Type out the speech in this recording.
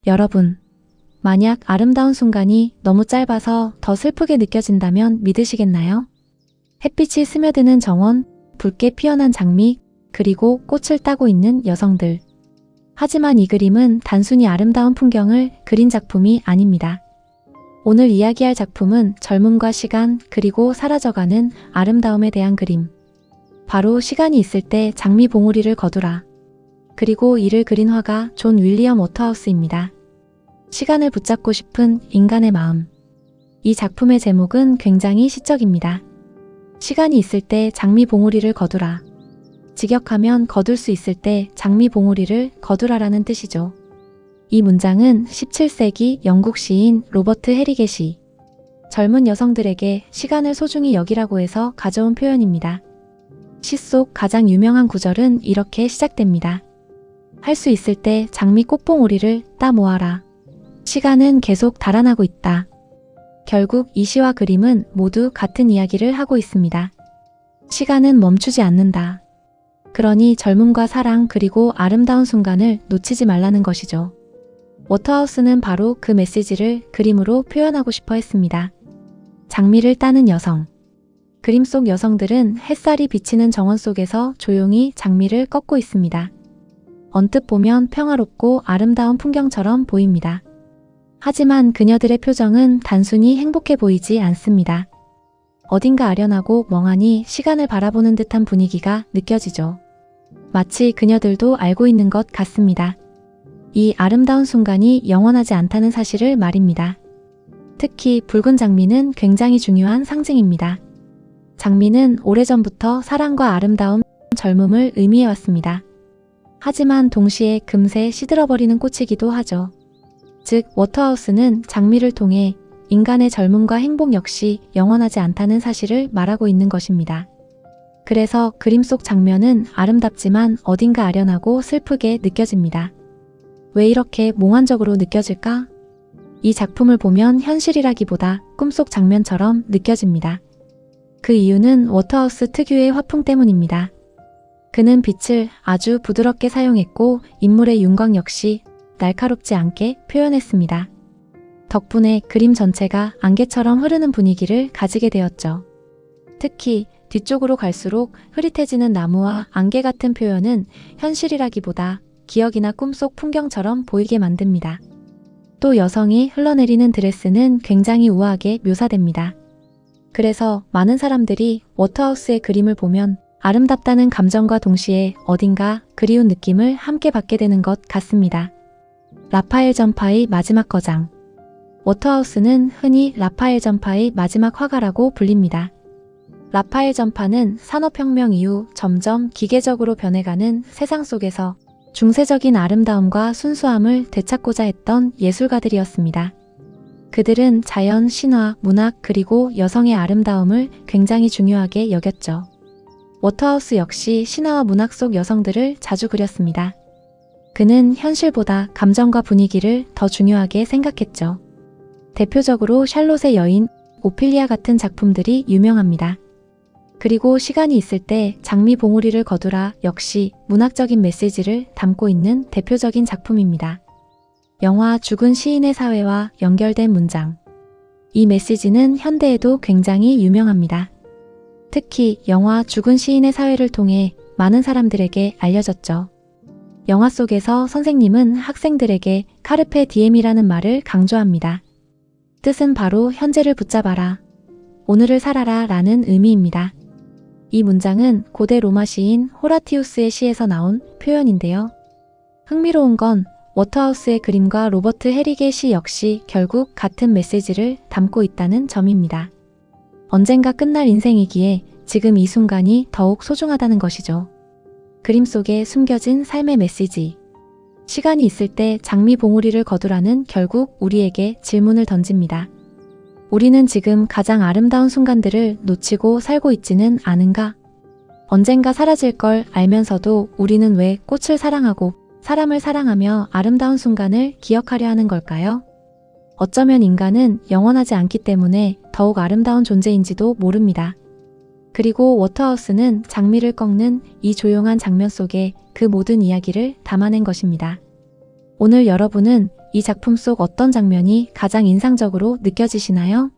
여러분, 만약 아름다운 순간이 너무 짧아서 더 슬프게 느껴진다면 믿으시겠나요? 햇빛이 스며드는 정원, 붉게 피어난 장미, 그리고 꽃을 따고 있는 여성들. 하지만 이 그림은 단순히 아름다운 풍경을 그린 작품이 아닙니다. 오늘 이야기할 작품은 젊음과 시간, 그리고 사라져가는 아름다움에 대한 그림. 바로 시간이 있을 때 장미 봉우리를 거두라. 그리고 이를 그린 화가 존 윌리엄 워터하우스입니다. 시간을 붙잡고 싶은 인간의 마음. 이 작품의 제목은 굉장히 시적입니다. 시간이 있을 때 장미 봉우리를 거두라. 직역하면 거둘 수 있을 때 장미 봉우리를 거두라라는 뜻이죠. 이 문장은 17세기 영국 시인 로버트 헤리겟이 젊은 여성들에게 시간을 소중히 여기라고 해서 가져온 표현입니다. 시 속 가장 유명한 구절은 이렇게 시작됩니다. 할 수 있을 때 장미 꽃봉오리를 따 모아라. 시간은 계속 달아나고 있다. 결국 이 시와 그림은 모두 같은 이야기를 하고 있습니다. 시간은 멈추지 않는다. 그러니 젊음과 사랑 그리고 아름다운 순간을 놓치지 말라는 것이죠. 워터하우스는 바로 그 메시지를 그림으로 표현하고 싶어 했습니다. 장미를 따는 여성. 그림 속 여성들은 햇살이 비치는 정원 속에서 조용히 장미를 꺾고 있습니다. 언뜻 보면 평화롭고 아름다운 풍경처럼 보입니다. 하지만 그녀들의 표정은 단순히 행복해 보이지 않습니다. 어딘가 아련하고 멍하니 시간을 바라보는 듯한 분위기가 느껴지죠. 마치 그녀들도 알고 있는 것 같습니다. 이 아름다운 순간이 영원하지 않다는 사실을 말입니다. 특히 붉은 장미는 굉장히 중요한 상징입니다. 장미는 오래전부터 사랑과 아름다움, 젊음을 의미해왔습니다. 하지만 동시에 금세 시들어버리는 꽃이기도 하죠. 즉, 워터하우스는 장미를 통해 인간의 젊음과 행복 역시 영원하지 않다는 사실을 말하고 있는 것입니다. 그래서 그림 속 장면은 아름답지만 어딘가 아련하고 슬프게 느껴집니다. 왜 이렇게 몽환적으로 느껴질까? 이 작품을 보면 현실이라기보다 꿈속 장면처럼 느껴집니다. 그 이유는 워터하우스 특유의 화풍 때문입니다. 그는 빛을 아주 부드럽게 사용했고 인물의 윤곽 역시 날카롭지 않게 표현했습니다. 덕분에 그림 전체가 안개처럼 흐르는 분위기를 가지게 되었죠. 특히 뒤쪽으로 갈수록 흐릿해지는 나무와 안개 같은 표현은 현실이라기보다 기억이나 꿈속 풍경처럼 보이게 만듭니다. 또 여성이 흘러내리는 드레스는 굉장히 우아하게 묘사됩니다. 그래서 많은 사람들이 워터하우스의 그림을 보면 아름답다는 감정과 동시에 어딘가 그리운 느낌을 함께 받게 되는 것 같습니다. 라파엘 전파의 마지막 거장. 워터하우스는 흔히 라파엘 전파의 마지막 화가라고 불립니다. 라파엘 전파는 산업혁명 이후 점점 기계적으로 변해가는 세상 속에서 중세적인 아름다움과 순수함을 되찾고자 했던 예술가들이었습니다. 그들은 자연, 신화, 문학 그리고 여성의 아름다움을 굉장히 중요하게 여겼죠. 워터하우스 역시 신화와 문학 속 여성들을 자주 그렸습니다. 그는 현실보다 감정과 분위기를 더 중요하게 생각했죠. 대표적으로 샬롯의 여인, 오피리아 같은 작품들이 유명합니다. 그리고 시간이 있을 때 장미 봉우리를 거두라 역시 문학적인 메시지를 담고 있는 대표적인 작품입니다. 영화 죽은 시인의 사회와 연결된 문장. 이 메시지는 현대에도 굉장히 유명합니다. 특히 영화 죽은 시인의 사회를 통해 많은 사람들에게 알려졌죠. 영화 속에서 선생님은 학생들에게 카르페 디엠이라는 말을 강조합니다. 뜻은 바로 현재를 붙잡아라, 오늘을 살아라 라는 의미입니다. 이 문장은 고대 로마 시인 호라티우스의 시에서 나온 표현인데요. 흥미로운 건 워터하우스의 그림과 로버트 헤리겟 시 역시 결국 같은 메시지를 담고 있다는 점입니다. 언젠가 끝날 인생이기에 지금 이 순간이 더욱 소중하다는 것이죠. 그림 속에 숨겨진 삶의 메시지. 시간이 있을 때 장미 봉우리를 거두라는 결국 우리에게 질문을 던집니다. 우리는 지금 가장 아름다운 순간들을 놓치고 살고 있지는 않은가? 언젠가 사라질 걸 알면서도 우리는 왜 꽃을 사랑하고 사람을 사랑하며 아름다운 순간을 기억하려 하는 걸까요? 어쩌면 인간은 영원하지 않기 때문에 더욱 아름다운 존재인지도 모릅니다. 그리고 워터하우스는 장미를 꺾는 이 조용한 장면 속에 그 모든 이야기를 담아낸 것입니다. 오늘 여러분은 이 작품 속 어떤 장면이 가장 인상적으로 느껴지시나요?